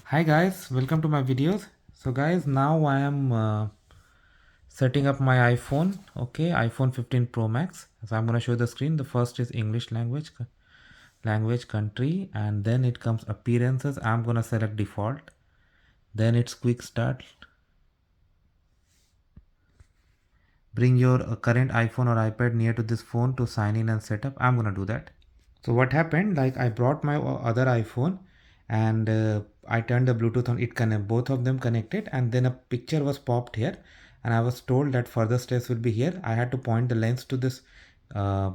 Hi guys, welcome to my videos. So guys, now I am setting up my iPhone. Okay, iPhone 15 Pro Max. So I'm gonna show the screen. The first is English language country, and then it comes appearances. I'm gonna select default. Then it's quick start. Bring your current iPhone or iPad near to this phone to sign in and set up. I'm gonna do that. So what happened, like I brought my other iPhone and I turned the Bluetooth on, it connect, both of them connected, and then a picture was popped here and I was told that further steps will be here. I had to point the lens to this uh,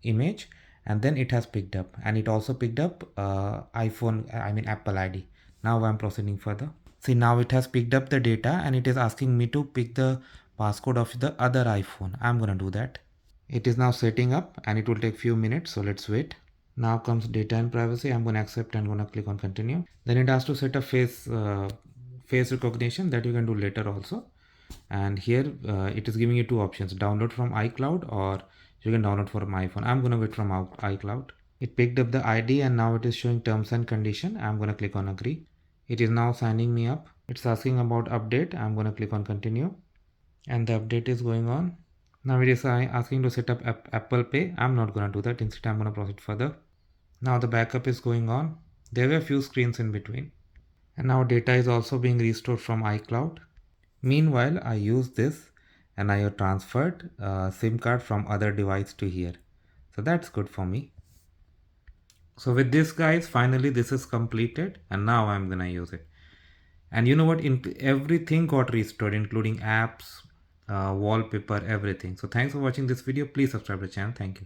image and then it has picked up, and it also picked up Apple ID. Now I'm proceeding further. See, now it has picked up the data and it is asking me to pick the passcode of the other iPhone. I'm gonna do that. It is now setting up and it will take few minutes, so let's wait. Now comes data and privacy. I'm going to accept and going to click on continue. Then it has to set a face recognition that you can do later also. And here it is giving you two options: download from iCloud or you can download from iPhone. I'm going to wait from iCloud. It picked up the ID and now it is showing terms and condition. I'm going to click on agree. It is now signing me up. It's asking about update. I'm going to click on continue and the update is going on. Now it is asking to set up Apple Pay. I'm not going to do that. Instead, I'm going to proceed further. Now the backup is going on. There were a few screens in between. And now data is also being restored from iCloud. Meanwhile, I use this and I have transferred a SIM card from other device to here. So that's good for me. So with this guys, finally this is completed and now I'm gonna use it. And you know what, everything got restored including apps, wallpaper, everything. So thanks for watching this video. Please subscribe to the channel. Thank you.